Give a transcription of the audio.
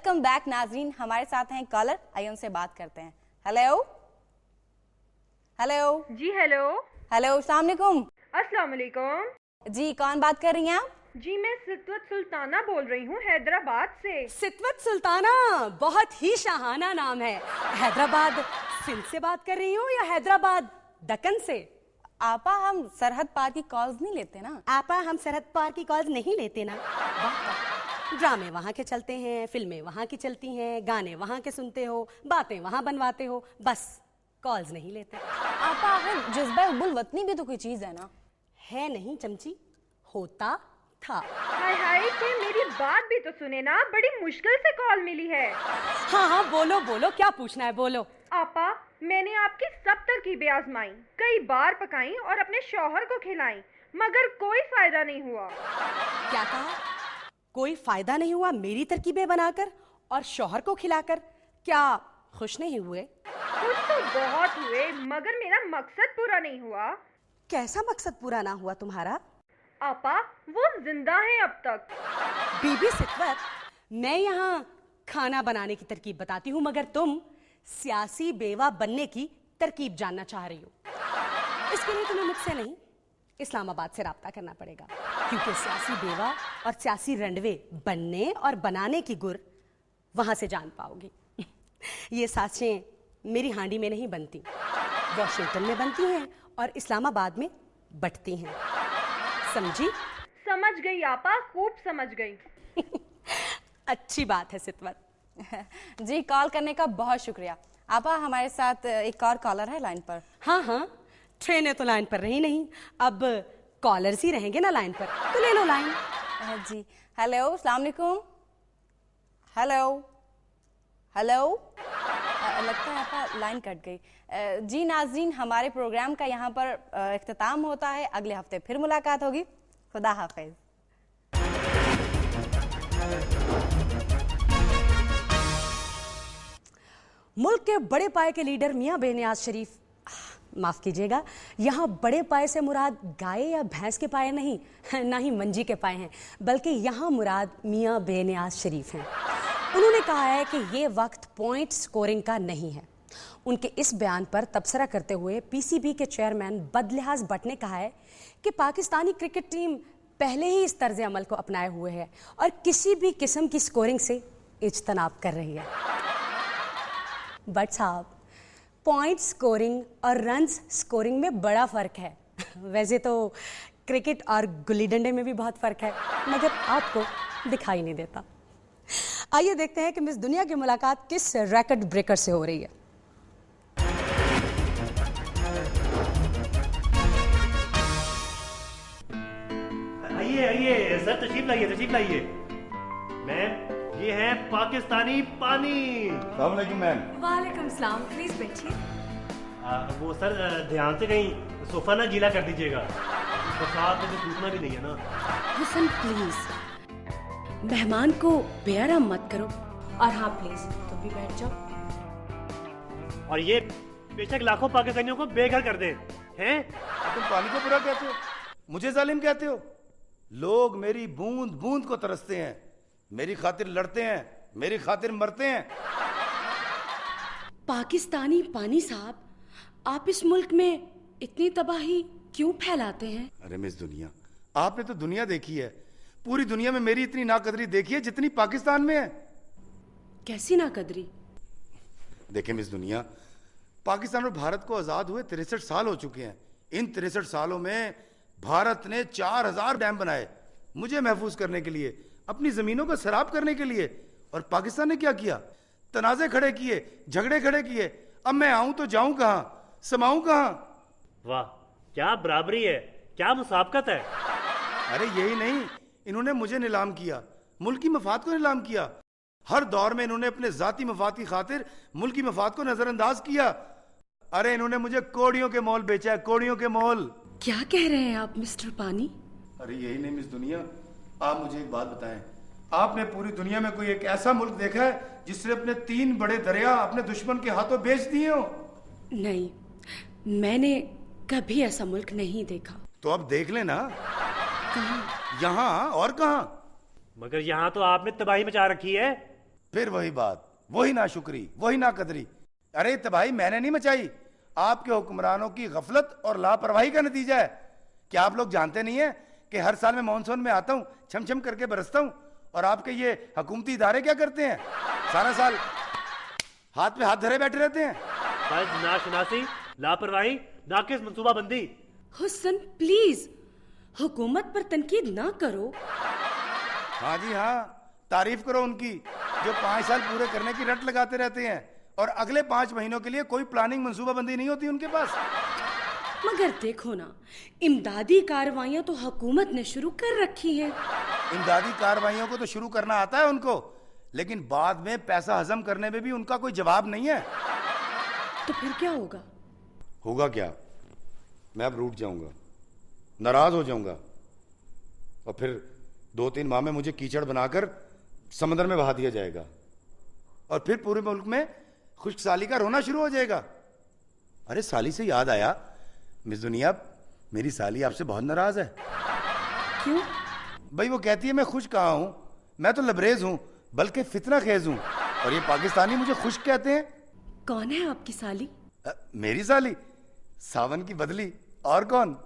Welcome back नाजरीन, हमारे साथ हैं कॉलर, आइए उनसे बात करते हैं। हेलो हेलो जी हेलो। हेलो, अस्सलाम वालेकुम। अस्सलाम वालेकुम। जी, कौन बात कर रही हैं आप? जी मैं सितवत सुल्ताना बोल रही हूँ हैदराबाद से। सितवत सुल्ताना, बहुत ही शाहाना नाम है। हैदराबाद सिंध से बात कर रही हूँ या हैदराबाद दक्कन से? आपा, हम सरहद पार की कॉल्स नहीं लेते ना। आपा, हम सरहद पार की कॉल्स नहीं लेते ना। वाह, ड्रामे वहाँ के चलते हैं, फिल्में वहाँ की चलती हैं, गाने वहाँ के सुनते हो, बातें वहाँ बनवाते हो, बस कॉल्स नहीं लेते। आपा, फिर जज्बा उबुल वतनी भी तो कोई चीज है ना। है नहीं चमची, होता था। हाय हाय, कोई मेरी बात भी तो सुने ना, बड़ी मुश्किल से कॉल मिली है। हाँ हाँ, बोलो बोलो, क्या पूछना है बोलो। आपा, मैंने आपकी सब तरकीबें आजमाई, कई बार पकाई और अपने शौहर को खिलाई, मगर कोई फायदा नहीं हुआ। क्या कहा? कोई फायदा नहीं हुआ मेरी तरकीबें बनाकर और शौहर को खिलाकर? क्या खुश नहीं हुए? खुश तो बहुत हुए, मगर मेरा मकसद पूरा नहीं हुआ। कैसा मकसद पूरा ना हुआ तुम्हारा? आपा, वो जिंदा है अब तक। बीबी सितवत, मैं यहाँ खाना बनाने की तरकीब बताती हूँ, मगर तुम सियासी बेवा बनने की तरकीब जानना चाह रही हो। इसके लिए तुम्हें मुझसे नहीं, इस्लामाबाद से राब्ता करना पड़ेगा, क्योंकि सियासी बेवा और सियासी रंडवे बनने और बनाने की गुर वहां से जान पाओगी। ये साँचें मेरी हांडी में नहीं बनती, वॉशिंगटन में बनती हैं और इस्लामाबाद में बटती हैं। समझी? समझ गई आपा, खूब समझ गई। अच्छी बात है सितवत। जी, कॉल करने का बहुत शुक्रिया। आपा, हमारे साथ एक और कॉलर है लाइन पर। हाँ हाँ, ट्रेनें तो लाइन पर रही नहीं, अब कॉलर्स ही रहेंगे ना लाइन पर, तो ले लो लाइन। जी, हेलो, अस्सलाम वालेकुम। हेलो हेलो, लगता है आपका लाइन कट गई। जी नाज़रीन, हमारे प्रोग्राम का यहाँ पर इख्तिताम होता है। अगले हफ्ते फिर मुलाकात होगी। खुदा हाफिज। मुल्क के बड़े पाए के लीडर मियां बेनियाज शरीफ, माफ कीजिएगा, यहाँ बड़े पाए से मुराद गाय या भैंस के पाए नहीं, ना ही मंजी के पाए हैं, बल्कि यहाँ मुराद मियां बेनियाज शरीफ हैं। उन्होंने कहा है कि ये वक्त पॉइंट स्कोरिंग का नहीं है। उनके इस बयान पर तबसरा करते हुए पीसीबी के चेयरमैन बदलिहाज भट्ट ने कहा है कि पाकिस्तानी क्रिकेट टीम पहले ही इस तर्ज अमल को अपनाए हुए है और किसी भी किस्म की स्कोरिंग से इज्तनाब कर रही है। बट साहब, पॉइंट स्कोरिंग और रन्स स्कोरिंग में बड़ा फ़र्क है। वैसे तो क्रिकेट और गुल्ली डंडे में भी बहुत फ़र्क है, मगर आपको दिखाई नहीं देता। आइए देखते हैं कि मिस दुनिया की मुलाकात किस रैकेट ब्रेकर से हो रही है। आइए आइए सर, तशरीफ लाइए। मैम, ये है पाकिस्तानी पानी। अस्सलाम वालेकुम मैम। वालेकुम सलाम, प्लीज बैठिए। वो सर, ध्यान से कहीं सोफा ना गीला कर दीजिएगा, बरसात में तो टूटना भी नहीं है ना। हुसन प्लीज, मेहमान को बेआराम मत करो। और हाँ प्लीज, तुम भी बैठ जाओ। और ये बेशक लाखों पाकिस्तानियों को बेघर कर दे हैं। तुम पानी को बुरा कहते हो, मुझे जालिम कहते हो। लोग मेरी बूंद बूंद को तरसते हैं, मेरी खातिर लड़ते हैं, मेरी खातिर मरते हैं। पाकिस्तानी पानी साहब, आप इस मुल्क में इतनी तबाही क्यों फैलाते हैं? अरे मिस दुनिया, आपने तो दुनिया देखी है, पूरी दुनिया में मेरी इतनी नाकदरी देखी है जितनी पाकिस्तान में है। कैसी नाकदरी? देखें मिस दुनिया, पाकिस्तान और भारत को आजाद हुए 63 साल हो चुके हैं। इन 63 सालों में भारत ने 4000 डैम बनाए मुझे महफूज करने के लिए, अपनी जमीनों को सराब करने के लिए। और पाकिस्तान ने क्या किया? तनाजे खड़े किए, झगड़े खड़े किए। अब मैं आऊं तो जाऊं कहां, समाऊं कहां? वाह, क्या बराबरी है, क्या मुसाबकत है। अरे यही नहीं, इन्होंने मुझे नीलाम किया, मुल्क की मफाद को नीलाम किया। हर दौर में इन्होंने अपने जाती मफाद की खातिर मुल्क की मफाद को नजरअंदाज किया। अरे इन्होंने मुझे कोड़ियों के मोल बेचा है, कोड़ियों के मोल। क्या कह रहे हैं आप मिस्टर पानी? अरे यही नहीं मिस दुनिया, आप मुझे एक बात बताएं, आपने पूरी दुनिया में कोई एक ऐसा मुल्क देखा है जिसने अपने 3 बड़े दरिया अपने दुश्मन के हाथों बेच दिए हो? नहीं, मैंने कभी ऐसा मुल्क नहीं देखा। तो अब देख लेना। कहाँ? यहाँ और कहाँ? मगर यहाँ तो आपने तबाही मचा रखी है। फिर वही बात, वही नाशुक्री, वही नाकदरी। अरे तबाही मैंने नहीं मचाई, आपके हुक्मरानों की गफलत और लापरवाही का नतीजा है। क्या आप लोग जानते नहीं है कि हर साल मैं मानसून में आता हूँ, छम छम करके बरसता हूँ, और आपके ये हुकूमती इदारे क्या करते हैं? सारा साल हाथ पे हाथ धरे बैठे रहते हैं। नाशनासी, लापरवाही, नाकिस मंसूबाबंदी। हुसन प्लीज हुकूमत पर तनकीद ना करो। हाँ जी हाँ, तारीफ करो उनकी, जो 5 साल पूरे करने की रट लगाते रहते हैं और अगले 5 महीनों के लिए कोई प्लानिंग मंसूबाबंदी नहीं होती उनके पास। मगर देखो ना, इमदादी कार्रवाइयां तो हुकूमत ने शुरू कर रखी हैं। इमदादी कार्रवाइयों को तो शुरू करना आता है उनको, लेकिन बाद में पैसा हजम करने में भी उनका कोई जवाब नहीं है। तो फिर क्या होगा? होगा क्या? मैं अब रूठ जाऊंगा, नाराज हो जाऊंगा, और फिर 2-3 माह में मुझे कीचड़ बनाकर समंदर में बहा दिया जाएगा, और फिर पूरे मुल्क में खुश्क साली का रोना शुरू हो जाएगा। अरे साली से याद आया, मिस दुनिया, मेरी साली आपसे बहुत नाराज है। क्यों? भाई वो कहती है मैं खुश कहाँ हूं, मैं तो लबरेज हूं, बल्कि फितना खेज हूं, और ये पाकिस्तानी मुझे खुश कहते हैं। कौन है आपकी साली? मेरी साली? सावन की बदली, और कौन?